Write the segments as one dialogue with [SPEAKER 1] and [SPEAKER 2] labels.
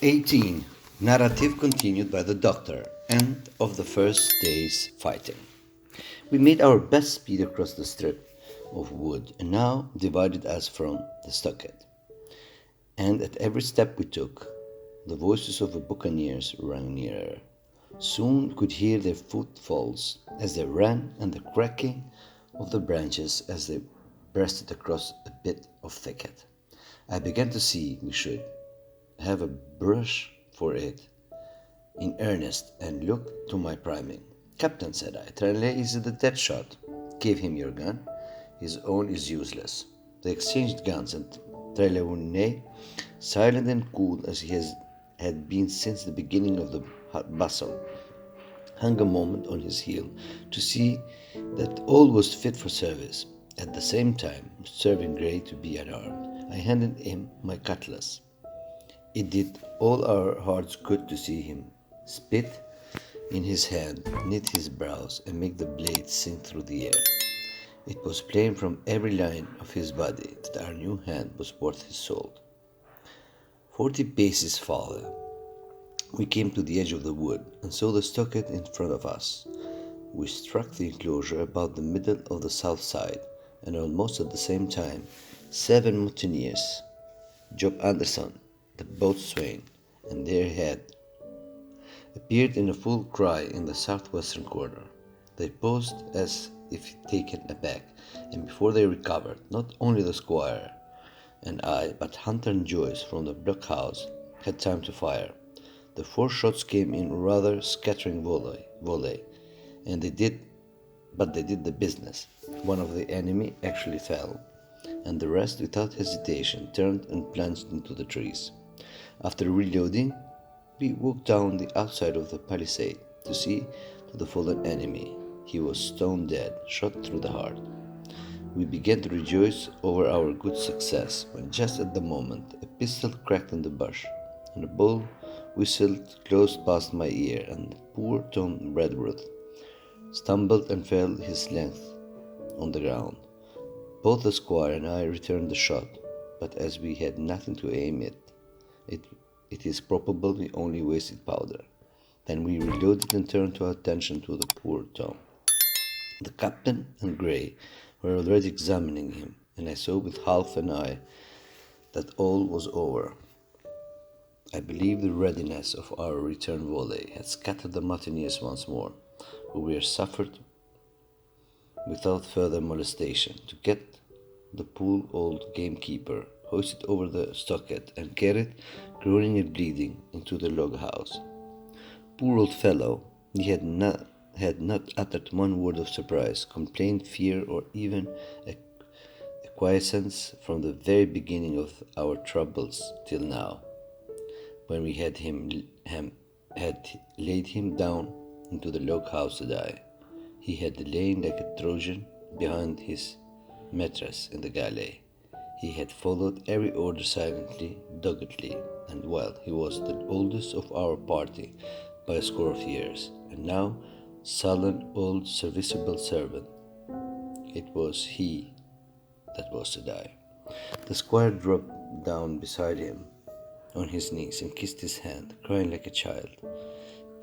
[SPEAKER 1] 18. Narrative continued by the doctor. End of the first day's fighting. We made our best speed across the strip of wood and now divided us from the stockade. And at every step we took, the voices of the buccaneers rang nearer. Soon we could hear their footfalls as they ran and the cracking of the branches as they breasted across a bit of thicket. I began to see we should have a brush for it in earnest and looked to my priming. Captain, said I, Trelawny is the dead shot. Give him your gun. His own is useless. They exchanged guns and Trelawny, silent and cool as had been since the beginning of the bustle, hung a moment on his heel to see that all was fit for service. At the same time, observing Gray to be unarmed, I handed him my cutlass. It did all our hearts good to see him spit in his hand, knit his brows, and make the blade sing through the air. It was plain from every line of his body that our new hand was worth his salt. 40 paces farther, we came to the edge of the wood and saw the stockade in front of us. We struck the enclosure about the middle of the south side, and almost at the same time, 7 mutineers, Job Anderson, the boatswain, and their head, appeared in a full cry in the southwestern corner. They paused as if taken aback, and before they recovered, not only the squire and I, but Hunter and Joyce from the blockhouse had time to fire. The 4 shots came in rather scattering volley, and they did the business. One of the enemy actually fell, and the rest, without hesitation, turned and plunged into the trees. After reloading, we walked down the outside of the palisade to see to the fallen enemy. He was stone dead, shot through the heart. We began to rejoice over our good success when just at the moment a pistol cracked in the bush, and a ball whistled close past my ear, and poor Tom Redruth stumbled and fell his length on the ground. Both the squire and I returned the shot, but as we had nothing to aim at, it is probable we only wasted powder. Then we reloaded and turned our attention to the poor Tom. The captain and Gray were already examining him, and I saw with half an eye that all was over. I believe the readiness of our return volley had scattered the mutineers once more, who were suffered without further molestation, to get the poor old gamekeeper hoisted over the stockade and carried, groaning and bleeding, into the log house. Poor old fellow, he had not uttered one word of surprise, complaint, fear, or even acquiescence from the very beginning of our troubles till now, when we had laid him down into the log house to die. He had lain like a Trojan behind his mattress in the galley. He had followed every order silently, doggedly, and well, he was the oldest of our party by a score of years, and now sullen old serviceable servant. It was he that was to die. The squire dropped down beside him on his knees and kissed his hand, crying like a child.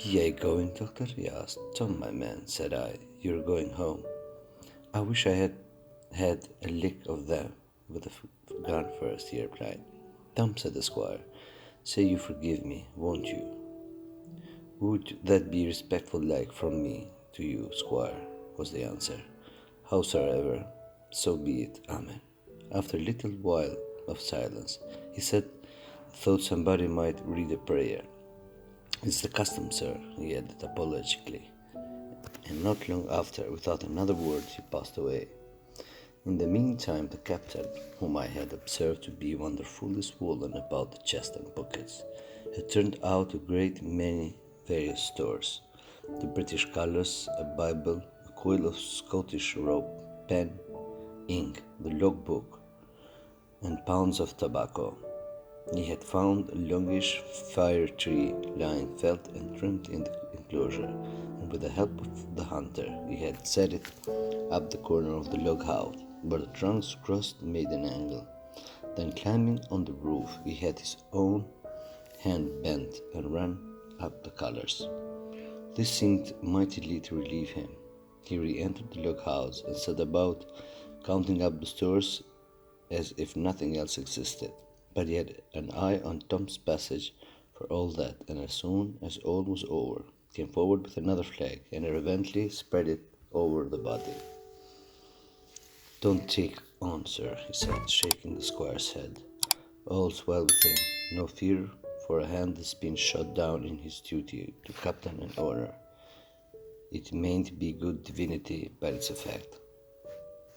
[SPEAKER 1] Be I going, doctor? He asked. Tom, my man, said I, you're going home. I wish I had had a lick of them with the gun first, he replied. Tom, said the squire, say you forgive me, won't you? Would that be respectful like from me to you, squire, was the answer. Howsoever, so be it, amen. After a little while of silence, he said, thought somebody might read a prayer. It's the custom, sir, he added apologetically. And not long after, without another word, he passed away. In the meantime, the captain, whom I had observed to be wonderfully swollen about the chest and pockets, had turned out a great many various stores: the British colours, a Bible, a coil of Scottish rope, pen, ink, the logbook, and pounds of tobacco. He had found a longish fir tree lying felled and trimmed in the enclosure, and with the help of the hunter, he had set it up the corner of the log house, where the trunks crossed made an angle. Then climbing on the roof, he had his own hand bent and ran up the colors. This seemed mightily to relieve him. He re-entered the log house and set about counting up the stores as if nothing else existed. But he had an eye on Tom's passage for all that, and as soon as all was over, came forward with another flag and reverently spread it over the body. "Don't take on, sir," he said, shaking the squire's head. "All's well with him. No fear for a hand that's been shot down in his duty to captain and owner. It mayn't be good divinity, but it's a fact."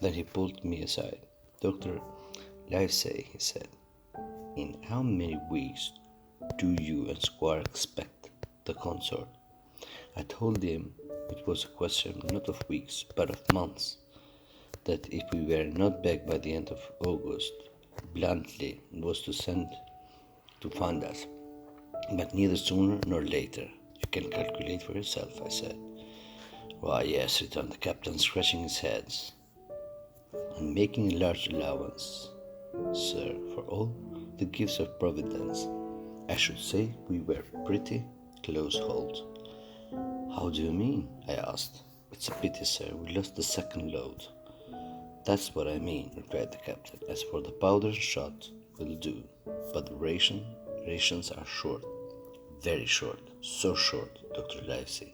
[SPEAKER 1] Then he pulled me aside. "Dr. Livesey," he said, "in how many weeks do you and Squire expect the consort?" I told him it was a question not of weeks, but of months, that if we were not back by the end of August, bluntly, it was to send to find us, but neither sooner nor later. "You can calculate for yourself," I said. "Why, yes," returned the captain, scratching his head, "and making a large allowance, sir, for all the gifts of Providence. I should say we were pretty close-hauled." "How do you mean?" I asked. "It's a pity, sir, we lost the second load." "That's what I mean," replied the captain. "As for the powder and shot, will do, but the rations are short, very short, so short, Dr. Livesey,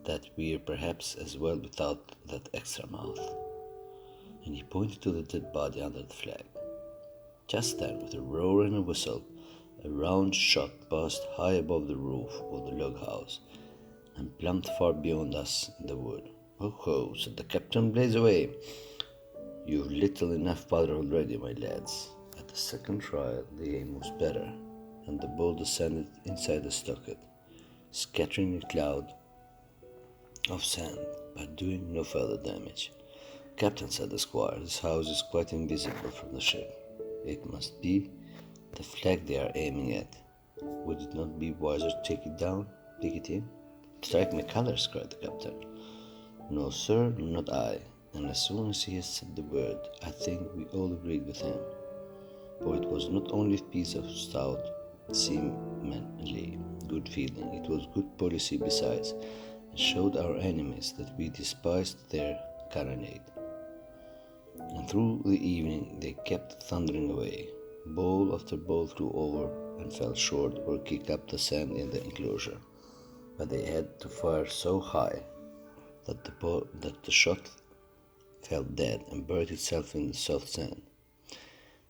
[SPEAKER 1] that we're perhaps as well without that extra mouth." And he pointed to the dead body under the flag. Just then, with a roar and a whistle, a round shot passed high above the roof of the log house and plumped far beyond us in the wood. "Ho, ho," said the captain, "blaze away. You've little enough powder already, my lads." At the second trial, the aim was better, and the ball descended inside the stockade, scattering a cloud of sand, but doing no further damage. "Captain," said the squire, "this house is quite invisible from the ship. It must be the flag they are aiming at. Would it not be wiser to take it down, take it in?" "Strike my colors," cried the captain. "No, sir, not I." And as soon as he had said the word, I think we all agreed with him, for it was not only a piece of stout, seamanly good feeling, it was good policy besides, and showed our enemies that we despised their carronade. And through the evening they kept thundering away. Ball after ball flew over and fell short or kicked up the sand in the enclosure, but they had to fire so high that the shot fell dead and buried itself in the soft sand.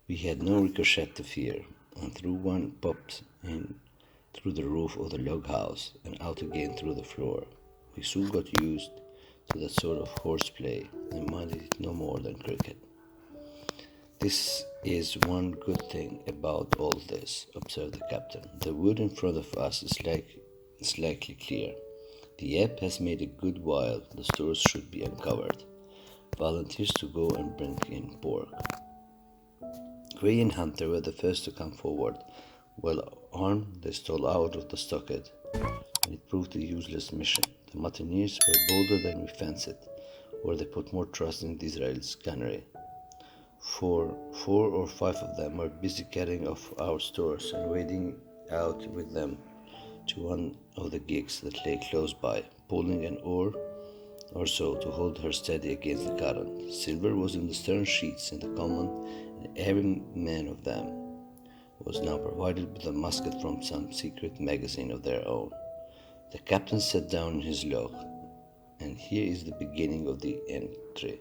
[SPEAKER 1] We had no ricochet to fear, and through one popped in through the roof of the log house and out again through the floor. We soon got used to that sort of horseplay and minded it no more than cricket. "This is one good thing about all this," observed the captain. "The wood in front of us is likely clear. The ebb has made a good while the stores should be uncovered. Volunteers to go and bring in pork." Gray and Hunter were the first to come forward. Well armed, they stole out of the stockade, and it proved a useless mission. The mutineers were bolder than we fancied, or they put more trust in Israel's gunnery. Four or five of them were busy carrying off our stores and wading out with them to one of the gigs that lay close by, pulling an oar or so to hold her steady against the current. Silver was in the stern sheets in the common, and every man of them was now provided with a musket from some secret magazine of their own. The captain sat down in his log, and here is the beginning of the entry.